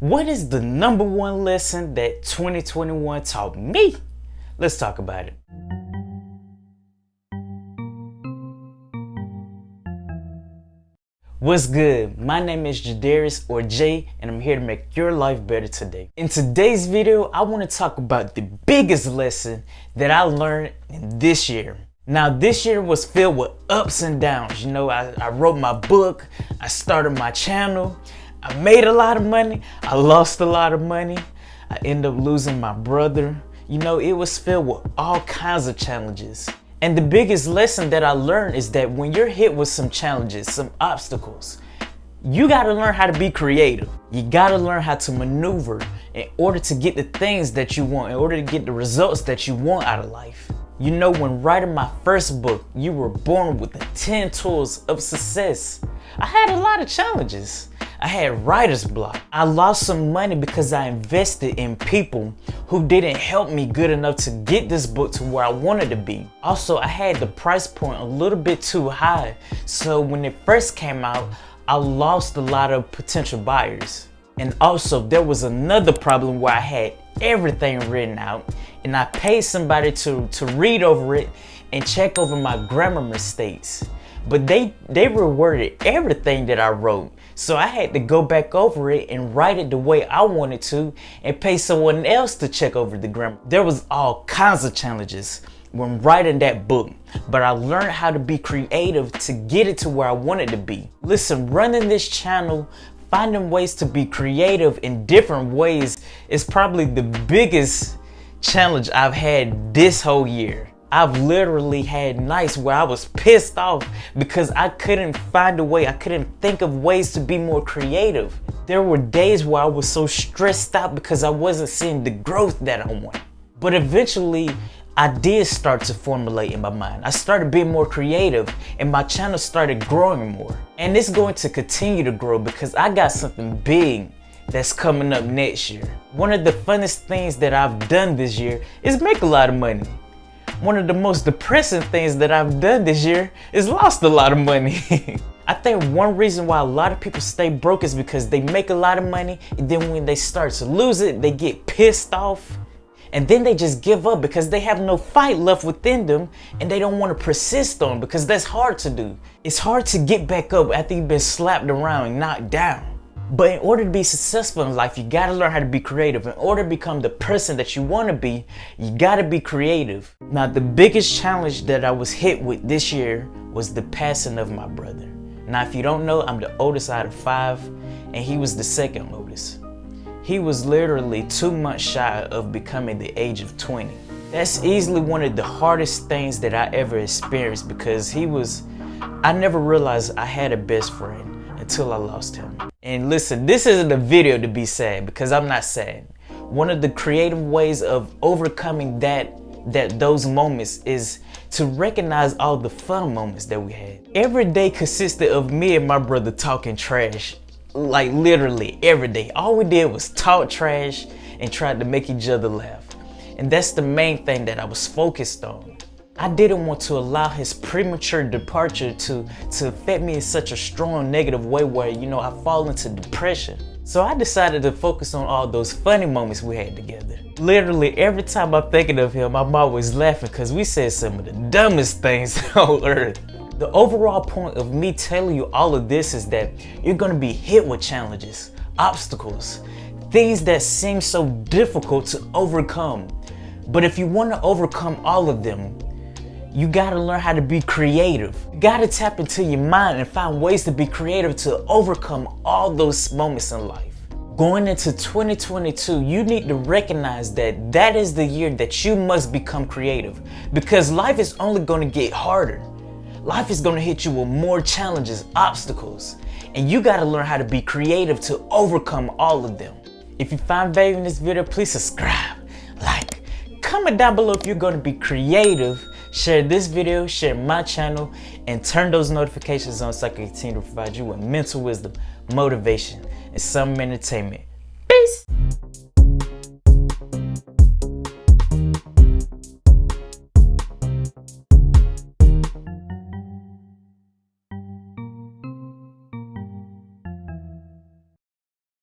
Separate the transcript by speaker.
Speaker 1: What is the number one lesson that 2021 taught me? Let's talk about it. What's good? My name is Jadarius or Jay, and I'm here to make your life better today. In today's video, I want to talk about the biggest lesson that I learned in this year. Now, this year was filled with ups and downs. I wrote my book, I started my channel, I made a lot of money, I lost a lot of money, I ended up losing my brother. It was filled with all kinds of challenges. And the biggest lesson that I learned is that when you're hit with some challenges, some obstacles, you gotta learn how to be creative. You gotta learn how to maneuver in order to get the things that you want, in order to get the results that you want out of life. When writing my first book, You Were Born with the 10 Tools of Success, I had a lot of challenges. I had writer's block. I lost some money because I invested in people who didn't help me good enough to get this book to where I wanted to be. Also, I had the price point a little bit too high. So when it first came out, I lost a lot of potential buyers. And also there was another problem where I had everything written out and I paid somebody to read over it and check over my grammar mistakes. But they reworded everything that I wrote. So I had to go back over it and write it the way I wanted to and pay someone else to check over the grammar. There was all kinds of challenges when writing that book, but I learned how to be creative to get it to where I wanted to be. Listen, running this channel, finding ways to be creative in different ways is probably the biggest challenge I've had this whole year. I've literally had nights where I was pissed off because I couldn't find a way, I couldn't think of ways to be more creative. There were days where I was so stressed out because I wasn't seeing the growth that I wanted. But eventually, I did start to formulate in my mind. I started being more creative and my channel started growing more. And it's going to continue to grow because I got something big that's coming up next year. One of the funnest things that I've done this year is make a lot of money. One of the most depressing things that I've done this year is lost a lot of money. I think one reason why a lot of people stay broke is because they make a lot of money and then when they start to lose it, they get pissed off and then they just give up because they have no fight left within them and they don't want to persist on because that's hard to do. It's hard to get back up after you've been slapped around and knocked down. But in order to be successful in life, you gotta learn how to be creative. In order to become the person that you wanna be, you gotta be creative. Now, the biggest challenge that I was hit with this year was the passing of my brother. Now, if you don't know, I'm the oldest out of 5, and he was the second oldest. He was literally 2 months shy of becoming the age of 20. That's easily one of the hardest things that I ever experienced because I never realized I had a best friend until I lost him. And listen, this isn't a video to be sad because I'm not sad. One of the creative ways of overcoming those moments is to recognize all the fun moments that we had. Every day consisted of me and my brother talking trash. Like literally every day. All we did was talk trash and tried to make each other laugh. And that's the main thing that I was focused on. I didn't want to allow his premature departure to affect me in such a strong negative way where, I fall into depression. So I decided to focus on all those funny moments we had together. Literally every time I'm thinking of him, I'm always laughing because we said some of the dumbest things on earth. The overall point of me telling you all of this is that you're gonna be hit with challenges, obstacles, things that seem so difficult to overcome. But if you want to overcome all of them, you gotta learn how to be creative. You gotta tap into your mind and find ways to be creative to overcome all those moments in life. Going into 2022, you need to recognize that is the year that you must become creative because life is only gonna get harder. Life is gonna hit you with more challenges, obstacles, and you gotta learn how to be creative to overcome all of them. If you find value in this video, please subscribe, like, comment down below if you're gonna be creative. Share this video, share my channel, and turn those notifications on so I can continue to provide you with mental wisdom, motivation, and some entertainment